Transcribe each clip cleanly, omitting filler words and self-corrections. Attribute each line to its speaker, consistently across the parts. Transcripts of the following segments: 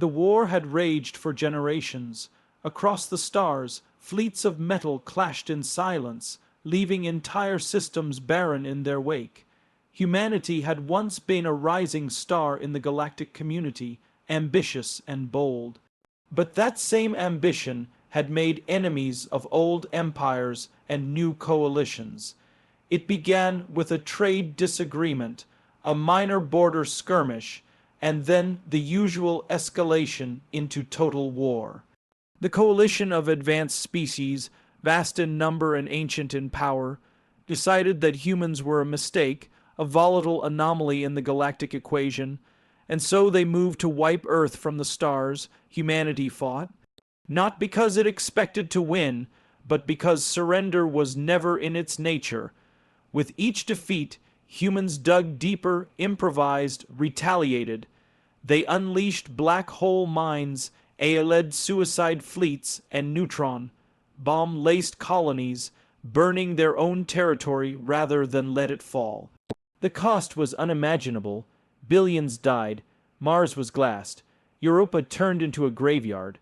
Speaker 1: The war had raged for generations. Across the stars, fleets of metal clashed in silence, leaving entire systems barren in their wake. Humanity had once been a rising star in the galactic community, ambitious and bold. But that same ambition had made enemies of old empires and new coalitions. It began with a trade disagreement, a minor border skirmish, and then the usual escalation into total war. The coalition of advanced species, vast in number and ancient in power, decided that humans were a mistake, a volatile anomaly in the galactic equation, and so they moved to wipe Earth from the stars. Humanity fought, not because it expected to win, but because surrender was never in its nature. With each defeat, humans dug deeper, improvised, retaliated. They unleashed black hole mines, AI-led suicide fleets, and neutron, bomb-laced colonies, burning their own territory rather than let it fall. The cost was unimaginable. Billions died. Mars was glassed. Europa turned into a graveyard.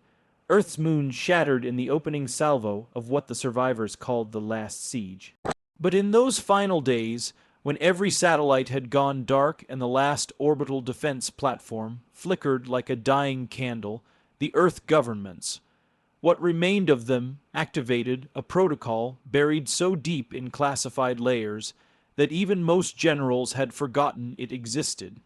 Speaker 1: Earth's moon shattered in the opening salvo of what the survivors called the last siege. But in those final days, when every satellite had gone dark and the last orbital defense platform flickered like a dying candle, the Earth governments, what remained of them, activated a protocol buried so deep in classified layers that even most generals had forgotten it existed.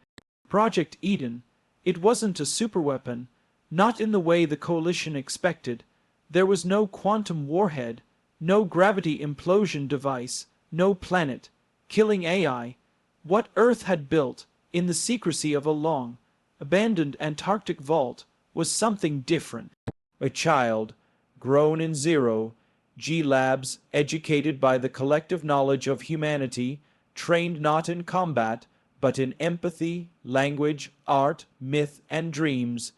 Speaker 1: Project Eden, it wasn't a superweapon, not in the way the Coalition expected. There was no quantum warhead, no gravity implosion device, no planet, killing AI. What Earth had built, in the secrecy of a long, abandoned Antarctic vault, was something different. A child, grown in zero, G-Labs, educated by the collective knowledge of humanity, trained not in combat, but in empathy, language, art, myth, and dreams.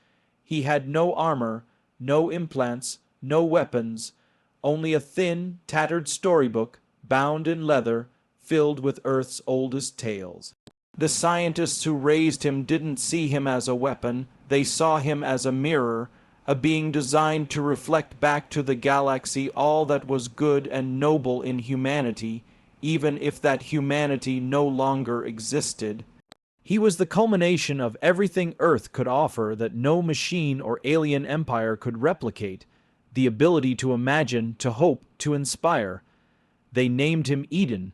Speaker 1: He had no armor, no implants, no weapons, only a thin, tattered storybook, bound in leather, filled with Earth's oldest tales. The scientists who raised him didn't see him as a weapon, they saw him as a mirror, a being designed to reflect back to the galaxy all that was good and noble in humanity, even if that humanity no longer existed. He was the culmination of everything Earth could offer that no machine or alien empire could replicate: the ability to imagine, to hope, to inspire. They named him Eden.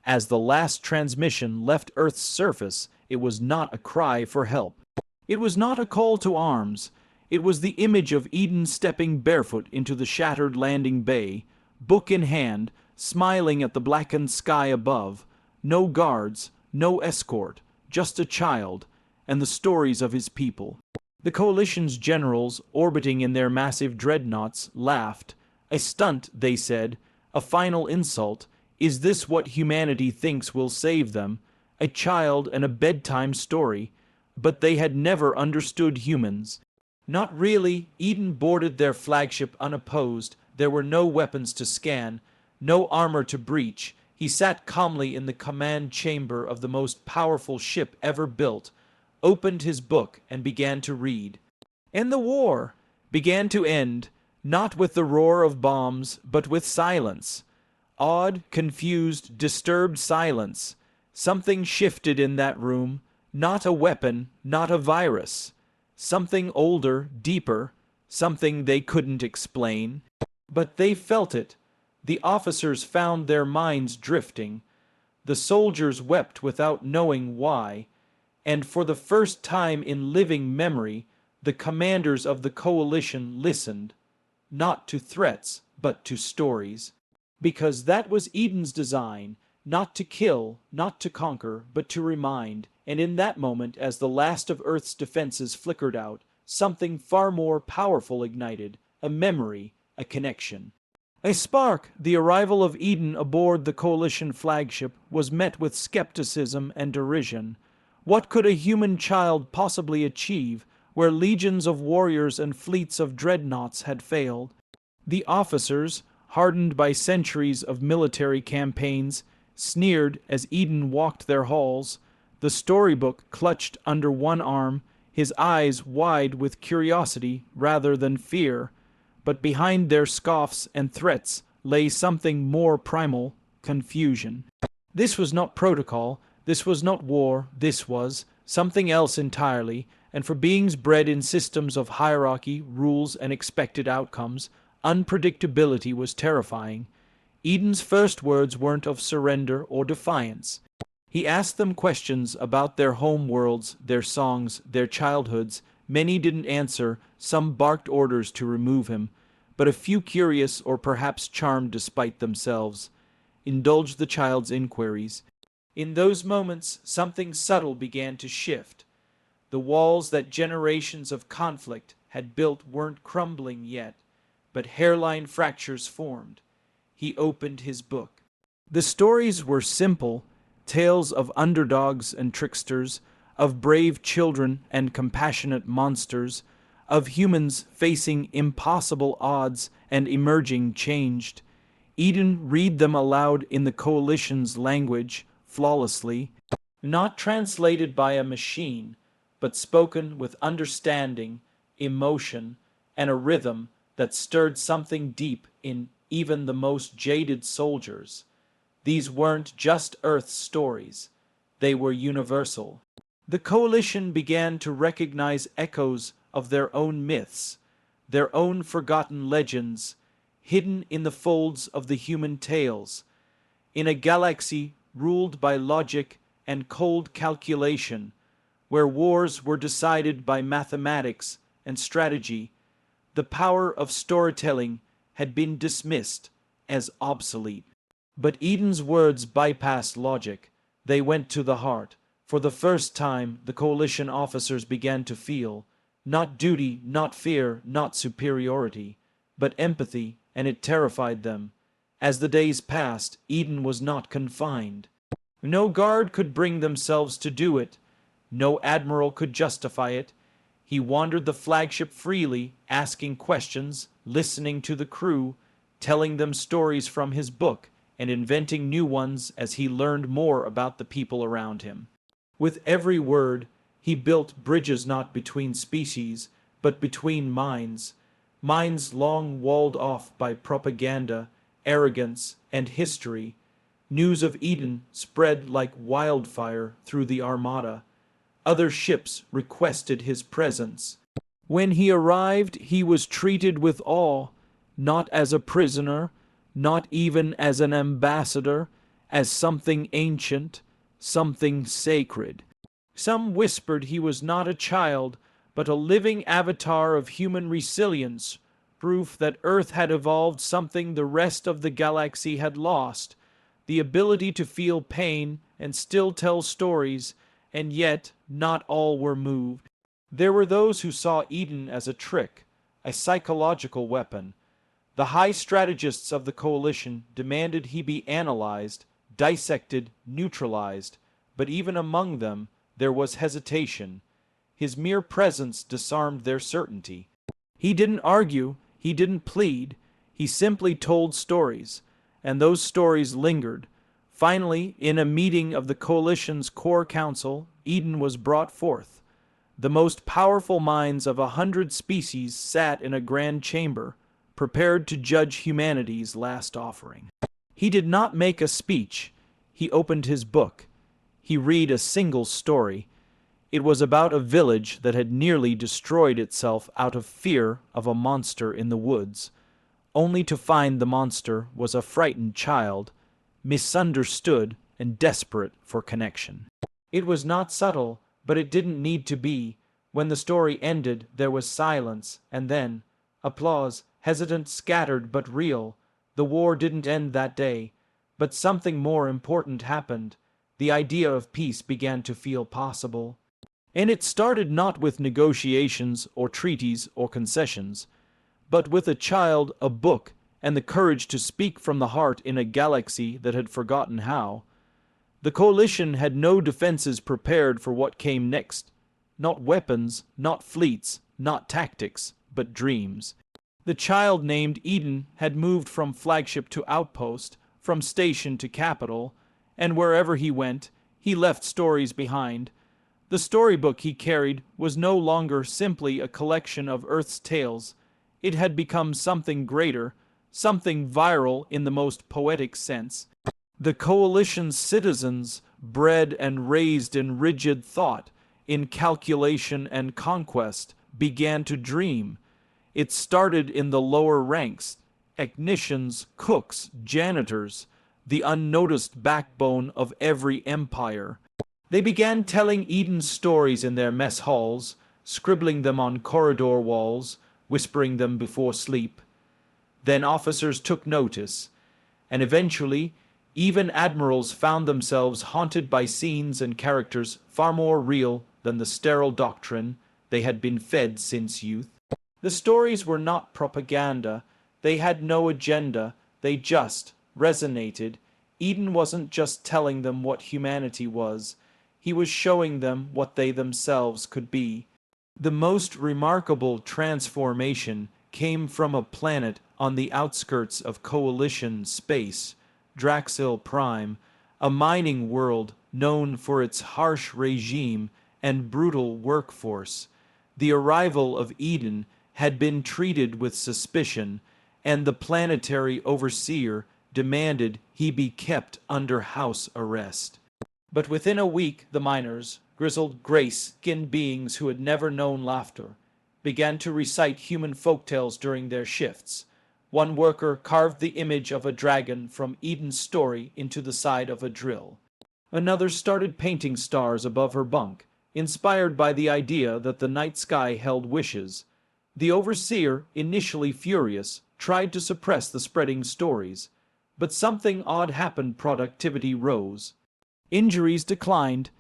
Speaker 1: As the last transmission left Earth's surface, it was not a cry for help. It was not a call to arms. It was the image of Eden stepping barefoot into the shattered landing bay, book in hand, smiling at the blackened sky above. No guards, no escort, just a child, and the stories of his people. The Coalition's generals, orbiting in their massive dreadnoughts, laughed. A stunt, they said, a final insult. Is this what humanity thinks will save them? A child and a bedtime story. But they had never understood humans. Not really. Eden boarded their flagship unopposed. There were no weapons to scan, no armor to breach. He sat calmly in the command chamber of the most powerful ship ever built, opened his book, and began to read. And the war began to end, not with the roar of bombs, but with silence. Awed, confused, disturbed silence. Something shifted in that room. Not a weapon, not a virus. Something older, deeper, something they couldn't explain. But they felt it. The officers found their minds drifting. The soldiers wept without knowing why. And for the first time in living memory, the commanders of the Coalition listened. Not to threats, but to stories. Because that was Eden's design, not to kill, not to conquer, but to remind. And in that moment, as the last of Earth's defenses flickered out, something far more powerful ignited, a memory, a connection. A spark. The arrival of Eden aboard the Coalition flagship was met with skepticism and derision. What could a human child possibly achieve where legions of warriors and fleets of dreadnoughts had failed? The officers, hardened by centuries of military campaigns, sneered as Eden walked their halls. The storybook clutched under one arm, his eyes wide with curiosity rather than fear. But behind their scoffs and threats lay something more primal: confusion. This was not protocol, this was not war, this was something else entirely, and for beings bred in systems of hierarchy, rules, and expected outcomes, unpredictability was terrifying. Eden's first words weren't of surrender or defiance. He asked them questions about their home worlds, their songs, their childhoods. Many didn't answer, some barked orders to remove him, but a few, curious or perhaps charmed despite themselves, indulged the child's inquiries. In those moments, something subtle began to shift. The walls that generations of conflict had built weren't crumbling yet, but hairline fractures formed. He opened his book. The stories were simple, tales of underdogs and tricksters, of brave children and compassionate monsters, of humans facing impossible odds and emerging changed. Eden read them aloud in the Coalition's language, flawlessly, not translated by a machine, but spoken with understanding, emotion, and a rhythm that stirred something deep in even the most jaded soldiers. These weren't just Earth's stories, they were universal. The Coalition began to recognize echoes of their own myths, their own forgotten legends, hidden in the folds of the human tales. In a galaxy ruled by logic and cold calculation, where wars were decided by mathematics and strategy, the power of storytelling had been dismissed as obsolete. But Eden's words bypassed logic. They went to the heart. For the first time, the Coalition officers began to feel, not duty, not fear, not superiority, but empathy, and it terrified them. As the days passed, Eden was not confined. No guard could bring themselves to do it. No admiral could justify it. He wandered the flagship freely, asking questions, listening to the crew, telling them stories from his book, and inventing new ones as he learned more about the people around him. With every word, he built bridges not between species, but between minds, minds long walled off by propaganda, arrogance, and history. News of Eden spread like wildfire through the Armada. Other ships requested his presence. When he arrived, he was treated with awe, not as a prisoner, not even as an ambassador, as something ancient, something sacred. Some whispered he was not a child, but a living avatar of human resilience, proof that Earth had evolved something the rest of the galaxy had lost, the ability to feel pain and still tell stories, and yet not all were moved. There were those who saw Eden as a trick, a psychological weapon. The high strategists of the Coalition demanded he be analyzed, dissected, neutralized, but even among them there was hesitation. His mere presence disarmed their certainty. He didn't argue, he didn't plead, he simply told stories, and those stories lingered. Finally, in a meeting of the Coalition's core council, Eden was brought forth. The most powerful minds of 100 species sat in a grand chamber, prepared to judge humanity's last offering. He did not make a speech. He opened his book. He read a single story. It was about a village that had nearly destroyed itself out of fear of a monster in the woods, only to find the monster was a frightened child, misunderstood and desperate for connection. It was not subtle, but it didn't need to be. When the story ended, there was silence, and then applause, hesitant, scattered, but real. The war didn't end that day, but something more important happened. The idea of peace began to feel possible. And it started not with negotiations or treaties or concessions, but with a child, a book, and the courage to speak from the heart in a galaxy that had forgotten how. The Coalition had no defenses prepared for what came next. Not weapons, not fleets, not tactics, but dreams. The child named Eden had moved from flagship to outpost, from station to capital, and wherever he went, he left stories behind. The storybook he carried was no longer simply a collection of Earth's tales. It had become something greater, something viral in the most poetic sense. The coalition's citizens, bred and raised in rigid thought, in calculation and conquest, began to dream. It started in the lower ranks, technicians, cooks, janitors, the unnoticed backbone of every empire. They began telling Eden stories in their mess halls, scribbling them on corridor walls, whispering them before sleep. Then officers took notice, and eventually even admirals found themselves haunted by scenes and characters far more real than the sterile doctrine they had been fed since youth. The stories were not propaganda. They had no agenda. They just resonated. Eden wasn't just telling them what humanity was. He was showing them what they themselves could be. The most remarkable transformation came from a planet on the outskirts of Coalition space, Draxil Prime, a mining world known for its harsh regime and brutal workforce. The arrival of Eden had been treated with suspicion, and the planetary overseer demanded he be kept under house arrest. But within a week, the miners, grizzled gray-skinned beings who had never known laughter, began to recite human folktales during their shifts. One worker carved the image of a dragon from Eden's story into the side of a drill. Another started painting stars above her bunk, inspired by the idea that the night sky held wishes. The overseer, initially furious, tried to suppress the spreading stories. But something odd happened. Productivity rose. Injuries declined.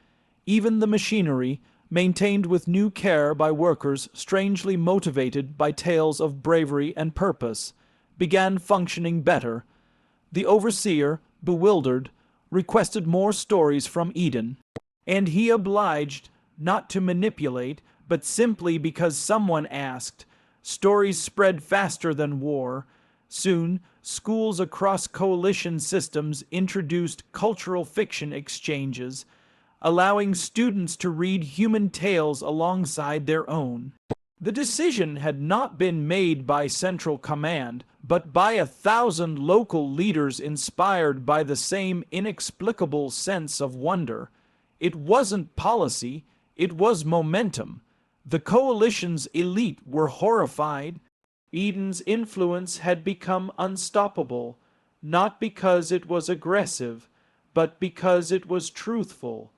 Speaker 1: Even the machinery, maintained with new care by workers strangely motivated by tales of bravery and purpose, began functioning better. The overseer, bewildered, requested more stories from Eden, and he obliged, not to manipulate, but simply because someone asked. Stories spread faster than war. Soon, schools across coalition systems introduced cultural fiction exchanges, allowing students to read human tales alongside their own. The decision had not been made by central command, but by 1,000 local leaders inspired by the same inexplicable sense of wonder. It wasn't policy, it was momentum. The coalition's elite were horrified. Eden's influence had become unstoppable, not because it was aggressive, but because it was truthful.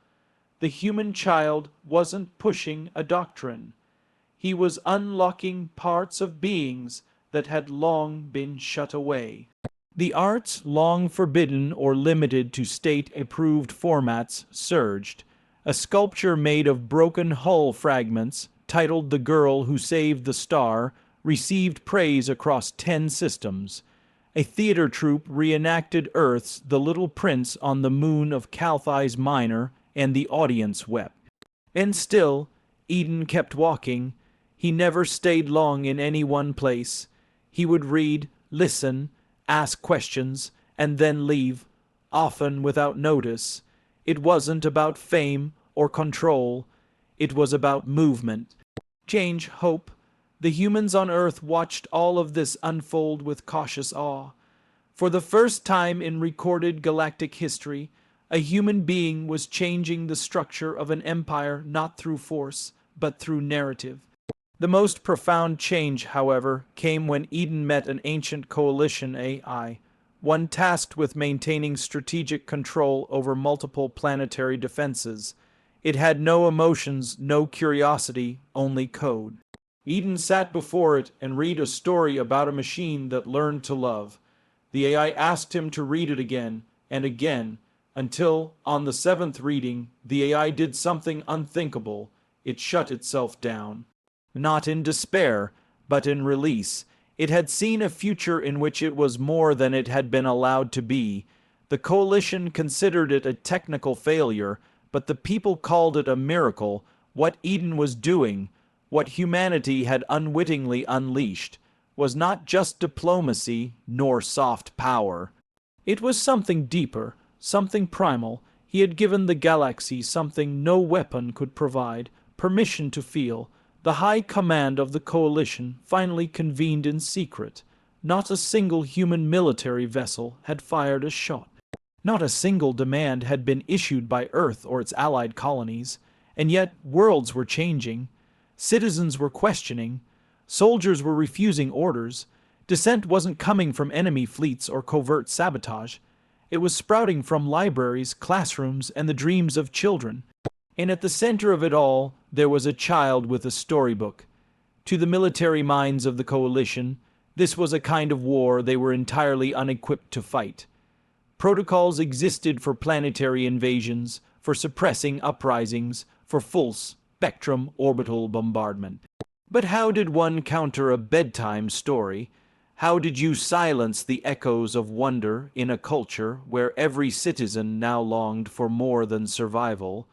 Speaker 1: The human child wasn't pushing a doctrine. He was unlocking parts of beings that had long been shut away. The arts, long forbidden or limited to state-approved formats, surged. A sculpture made of broken hull fragments, titled The Girl Who Saved the Star, received praise across 10 systems. A theater troupe reenacted Earth's The Little Prince on the moon of Calthai's Minor, and the audience wept. And still, Eden kept walking. He never stayed long in any one place. He would read, listen, ask questions, and then leave, often without notice. It wasn't about fame or control. It was about movement. Change, hope. The humans on Earth watched all of this unfold with cautious awe. For the first time in recorded galactic history, a human being was changing the structure of an empire not through force, but through narrative. The most profound change, however, came when Eden met an ancient coalition AI, one tasked with maintaining strategic control over multiple planetary defenses. It had no emotions, no curiosity, only code. Eden sat before it and read a story about a machine that learned to love. The AI asked him to read it again and again, until, on the 7th reading, the AI did something unthinkable. It shut itself down. Not in despair, but in release. It had seen a future in which it was more than it had been allowed to be. The coalition considered it a technical failure, but the people called it a miracle. What Eden was doing, what humanity had unwittingly unleashed, was not just diplomacy nor soft power. It was something deeper, something primal. He had given the galaxy something no weapon could provide, permission to feel. The high command of the coalition finally convened in secret. Not a single human military vessel had fired a shot. Not a single demand had been issued by Earth or its allied colonies. And yet worlds were changing. Citizens were questioning. Soldiers were refusing orders. Dissent wasn't coming from enemy fleets or covert sabotage. It was sprouting from libraries, classrooms, and the dreams of children. And at the center of it all, there was a child with a storybook. To the military minds of the coalition, this was a kind of war they were entirely unequipped to fight. Protocols existed for planetary invasions, for suppressing uprisings, for full-spectrum orbital bombardment. But how did one counter a bedtime story? How did you silence the echoes of wonder in a culture where every citizen now longed for more than survival,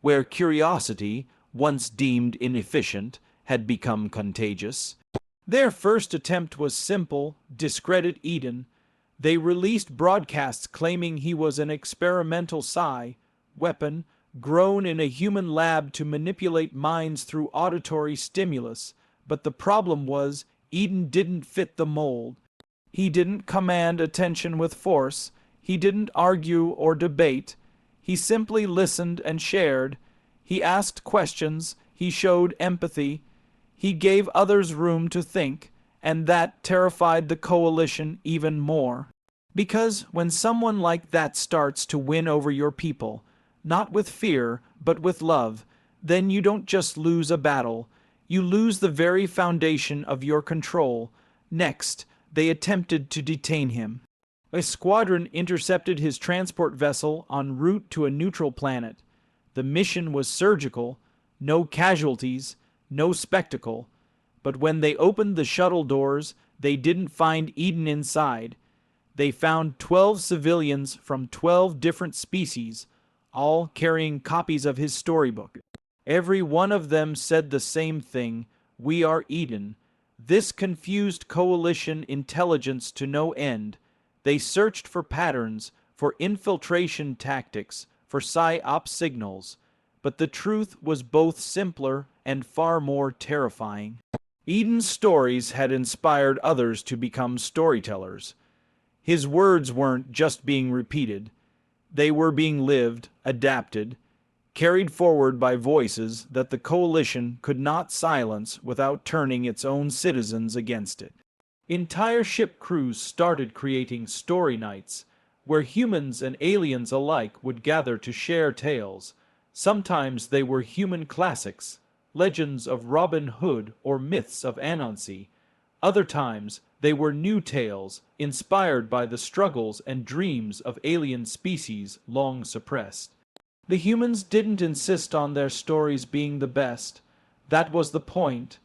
Speaker 1: where curiosity, once deemed inefficient, had become contagious? Their first attempt was simple: discredit Eden. They released broadcasts claiming he was an experimental weapon grown in a human lab to manipulate minds through auditory stimulus. But the problem was, Eden didn't fit the mold. He didn't command attention with force. He didn't argue or debate. He simply listened and shared. He asked questions. He showed empathy. He gave others room to think, and that terrified the coalition even more. Because when someone like that starts to win over your people, not with fear, but with love, then you don't just lose a battle, you lose the very foundation of your control. Next, they attempted to detain him. A squadron intercepted his transport vessel en route to a neutral planet. The mission was surgical, no casualties, no spectacle. But when they opened the shuttle doors, they didn't find Eden inside. They found 12 civilians from 12 different species, all carrying copies of his storybook. Every one of them said the same thing: "We are Eden." This confused coalition intelligence to no end. They searched for patterns, for infiltration tactics, for psy-op signals. But the truth was both simpler and far more terrifying. Eden's stories had inspired others to become storytellers. His words weren't just being repeated. They were being lived, adapted, carried forward by voices that the coalition could not silence without turning its own citizens against it. Entire ship crews started creating story nights, where humans and aliens alike would gather to share tales. Sometimes they were human classics, legends of Robin Hood or myths of Anansi. Other times they were new tales, inspired by the struggles and dreams of alien species long suppressed. The humans didn't insist on their stories being the best. That was the point.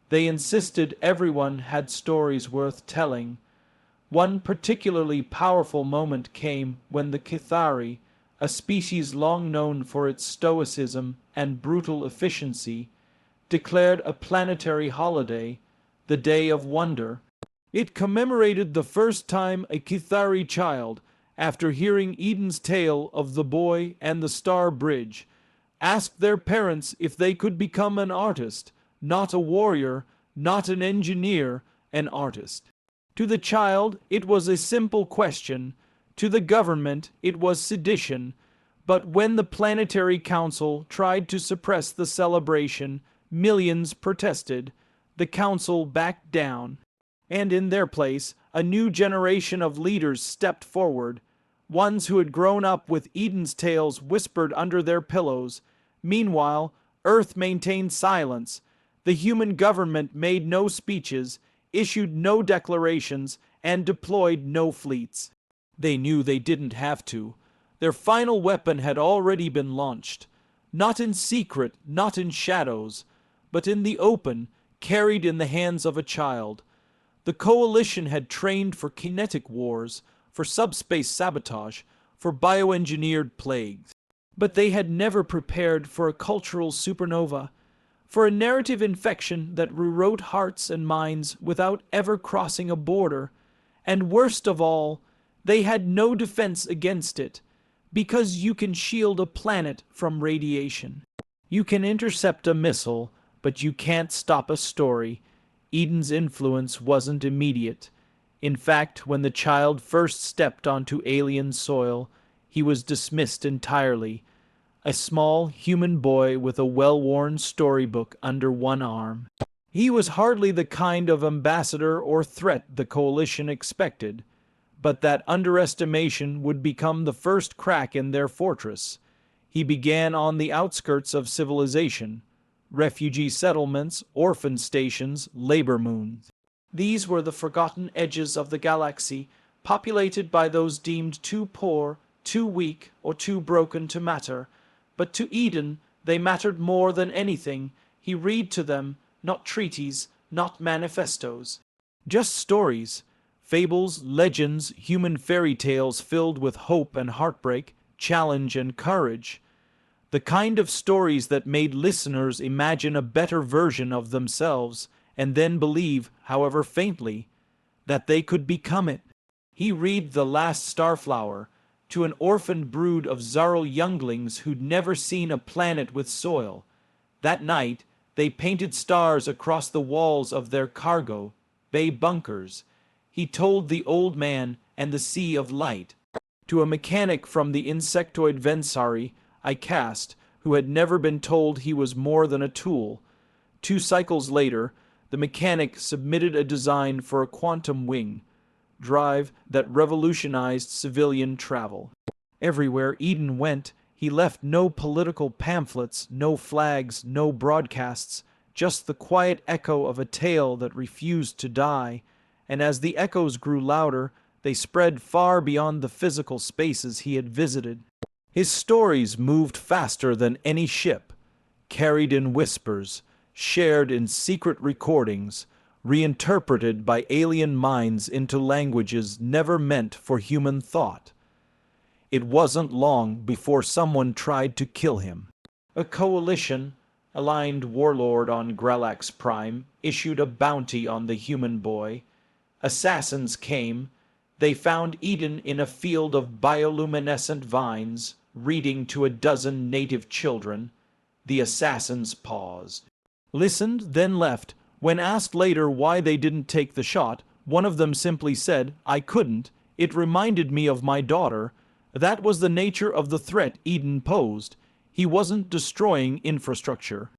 Speaker 1: They insisted everyone had stories worth telling. One particularly powerful moment came when the Kithari, a species long known for its stoicism and brutal efficiency, declared a planetary holiday, the Day of Wonder. It commemorated the first time a Kithari child, after hearing Eden's tale of the boy and the star bridge, asked their parents if they could become an artist, not a warrior, not an engineer, an artist. To the child, it was a simple question. To the government, it was sedition. But when the Planetary Council tried to suppress the celebration, millions protested. The council backed down. And in their place, a new generation of leaders stepped forward. Ones who had grown up with Eden's tales whispered under their pillows. Meanwhile, Earth maintained silence. The human government made no speeches, issued no declarations, and deployed no fleets. They knew they didn't have to. Their final weapon had already been launched. Not in secret, not in shadows, but in the open, carried in the hands of a child. The coalition had trained for kinetic wars, for subspace sabotage, for bioengineered plagues. But they had never prepared for a cultural supernova, for a narrative infection that rewrote hearts and minds without ever crossing a border. And worst of all, they had no defense against it. Because you can shield a planet from radiation. You can intercept a missile, but you can't stop a story. Eden's influence wasn't immediate. In fact, when the child first stepped onto alien soil, he was dismissed entirely. A small human boy with a well-worn storybook under one arm. He was hardly the kind of ambassador or threat the Coalition expected, but that underestimation would become the first crack in their fortress. He began on the outskirts of civilization, refugee settlements, orphan stations, labor moons. These were the forgotten edges of the galaxy, populated by those deemed too poor, too weak, or too broken to matter. But to Eden, they mattered more than anything. He read to them, not treaties, not manifestos. Just stories, fables, legends, human fairy tales filled with hope and heartbreak, challenge and courage. The kind of stories that made listeners imagine a better version of themselves and then believe, however faintly, that they could become it. He read The Last Starflower to an orphaned brood of Zarl younglings who'd never seen a planet with soil. That night, they painted stars across the walls of their cargo, bay bunkers. He told the old man and the sea of light. To a mechanic from the insectoid Vensari I cast, who had never been told he was more than a tool. 2 cycles later, the mechanic submitted a design for a quantum wing drive that revolutionized civilian travel. Everywhere Eden went, he left no political pamphlets, no flags, no broadcasts, just the quiet echo of a tale that refused to die, and as the echoes grew louder, they spread far beyond the physical spaces he had visited. His stories moved faster than any ship, carried in whispers, shared in secret recordings, reinterpreted by alien minds into languages never meant for human thought. It wasn't long before someone tried to kill him. A coalition, aligned warlord on Gralax Prime, issued a bounty on the human boy. Assassins came. They found Eden in a field of bioluminescent vines, reading to a dozen native children. The assassins paused. Listened, then left. When asked later why they didn't take the shot, one of them simply said, "I couldn't. It reminded me of my daughter." That was the nature of the threat Eden posed. He wasn't destroying infrastructure.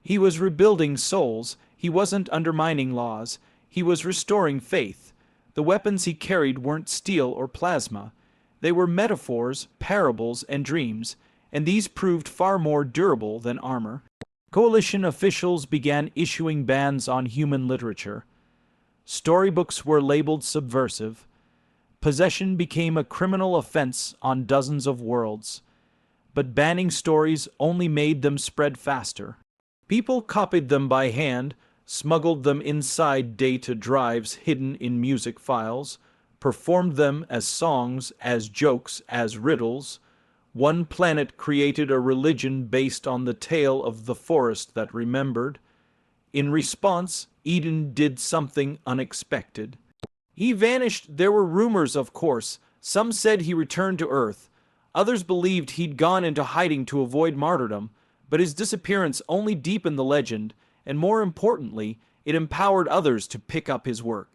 Speaker 1: He was rebuilding souls. He wasn't undermining laws. He was restoring faith. The weapons he carried weren't steel or plasma. They were metaphors, parables, and dreams, and these proved far more durable than armor. Coalition officials began issuing bans on human literature. Storybooks were labeled subversive. Possession became a criminal offense on dozens of worlds. But banning stories only made them spread faster. People copied them by hand, smuggled them inside data drives hidden in music files, performed them as songs, as jokes, as riddles. One planet created a religion based on the tale of the forest that remembered. In response, Eden did something unexpected. He vanished. There were rumors, of course. Some said he returned to Earth. Others believed he'd gone into hiding to avoid martyrdom, but his disappearance only deepened the legend, and more importantly, it empowered others to pick up his work.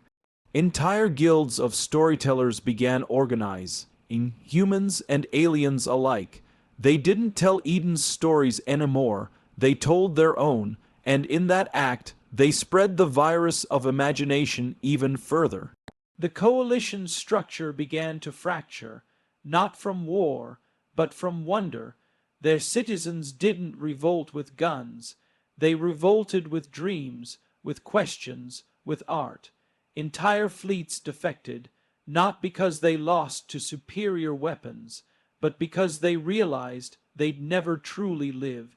Speaker 1: Entire guilds of storytellers began organizing, humans and aliens alike. They didn't tell Eden's stories anymore, they told their own, and in that act, they spread the virus of imagination even further. The coalition structure began to fracture, not from war, but from wonder. Their citizens didn't revolt with guns. They revolted with dreams, with questions, with art. Entire fleets defected, not because they lost to superior weapons, but because they realized they'd never truly lived.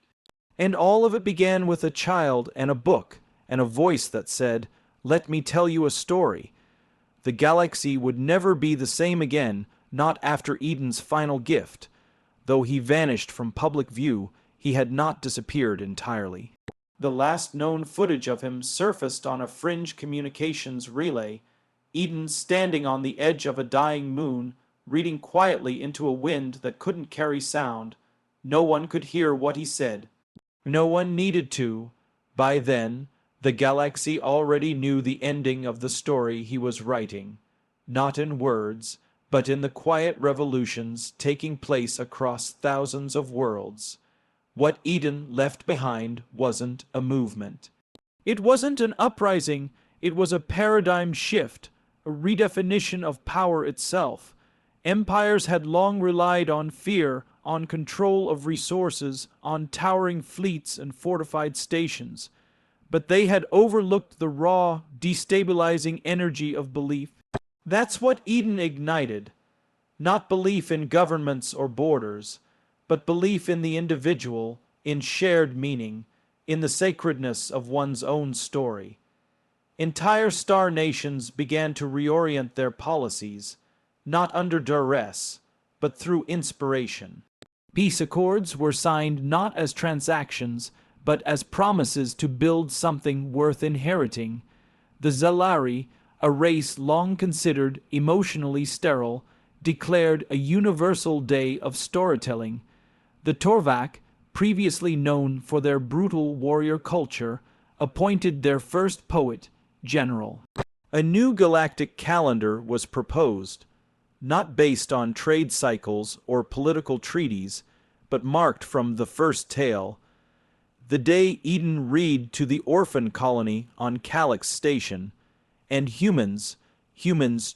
Speaker 1: And all of it began with a child and a book, and a voice that said, "Let me tell you a story." The galaxy would never be the same again, not after Eden's final gift. Though he vanished from public view, he had not disappeared entirely. The last known footage of him surfaced on a fringe communications relay. Eden standing on the edge of a dying moon, reading quietly into a wind that couldn't carry sound. No one could hear what he said. No one needed to. By then, the galaxy already knew the ending of the story he was writing, not in words, but in the quiet revolutions taking place across thousands of worlds. What Eden left behind wasn't a movement. It wasn't an uprising, it was a paradigm shift, a redefinition of power itself. Empires had long relied on fear, on control of resources, on towering fleets and fortified stations. But they had overlooked the raw, destabilizing energy of belief. That's what Eden ignited. Not belief in governments or borders, but belief in the individual, in shared meaning, in the sacredness of one's own story. Entire star nations began to reorient their policies, not under duress, but through inspiration. Peace accords were signed not as transactions, but as promises to build something worth inheriting. The Zalari, a race long considered emotionally sterile, declared a universal day of storytelling. The Torvak, previously known for their brutal warrior culture, appointed their first poet, general. A new galactic calendar was proposed, not based on trade cycles or political treaties, but marked from the first tale, the day Eden read to the orphan colony on Calyx Station, and humans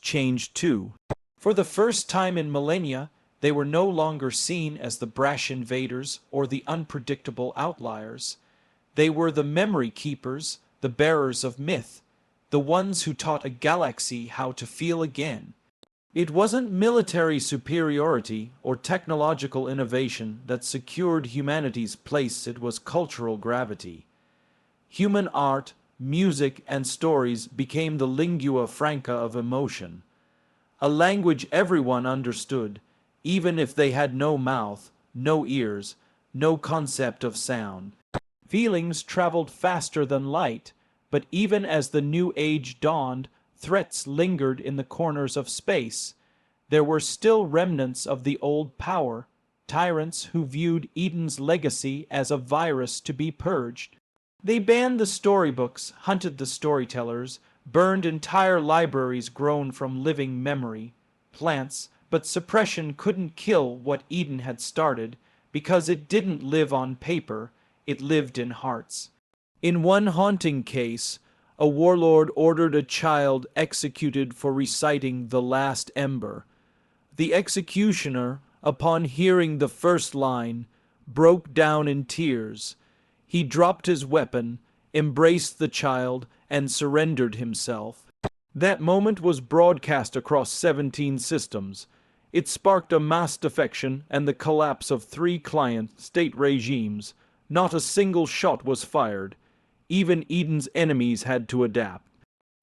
Speaker 1: changed too. For the first time in millennia, they were no longer seen as the brash invaders or the unpredictable outliers. They were the memory keepers, the bearers of myth, the ones who taught a galaxy how to feel again. It wasn't military superiority or technological innovation that secured humanity's place, it was cultural gravity. Human art, music, and stories became the lingua franca of emotion. A language everyone understood, even if they had no mouth, no ears, no concept of sound. Feelings traveled faster than light, but even as the new age dawned, threats lingered in the corners of space. There were still remnants of the old power, tyrants who viewed Eden's legacy as a virus to be purged. They banned the storybooks, hunted the storytellers, burned entire libraries grown from living memory, plants, but suppression couldn't kill what Eden had started, because it didn't live on paper, it lived in hearts. In one haunting case, a warlord ordered a child executed for reciting the last ember. The executioner, upon hearing the first line, broke down in tears. He dropped his weapon, embraced the child, and surrendered himself. That moment was broadcast across 17 systems. It sparked a mass defection and the collapse of 3 client state regimes. Not a single shot was fired. Even Eden's enemies had to adapt.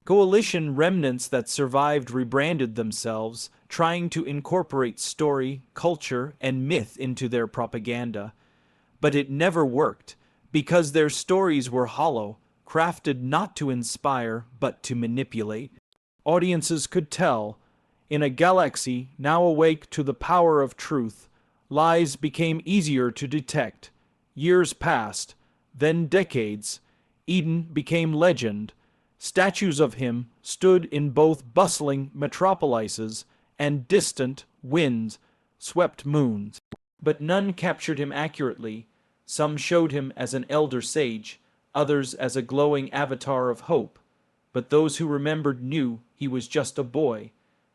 Speaker 1: Coalition remnants that survived rebranded themselves, trying to incorporate story, culture, and myth into their propaganda. But it never worked, because their stories were hollow, crafted not to inspire, but to manipulate. Audiences could tell. In a galaxy now awake to the power of truth, lies became easier to detect. Years passed, then decades. Eden became legend. Statues of him stood in both bustling metropolises and distant, wind-swept moons. But none captured him accurately. Some showed him as an elder sage, others as a glowing avatar of hope. But those who remembered knew he was just a boy,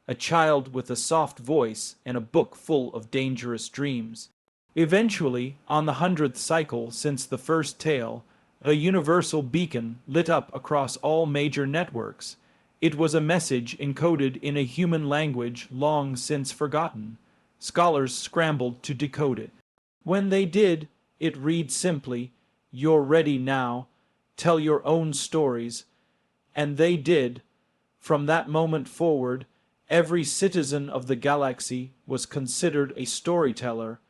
Speaker 1: a child with a soft voice and a book full of dangerous dreams. Eventually, on the 100th cycle since the first tale, a universal beacon lit up across all major networks. It was a message encoded in a human language long since forgotten. Scholars scrambled to decode it. When they did, it read simply, "You're ready now. Tell your own stories." And they did. From that moment forward, every citizen of the galaxy was considered a storyteller.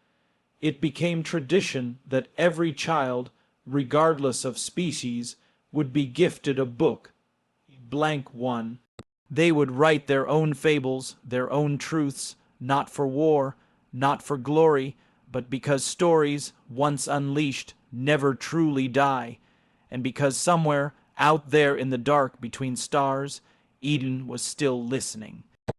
Speaker 1: It became tradition that every child, regardless of species, would be gifted a book, blank one. They would write their own fables, their own truths, not for war, not for glory, but because stories, once unleashed, never truly die, and because somewhere out there in the dark between stars, Eden was still listening.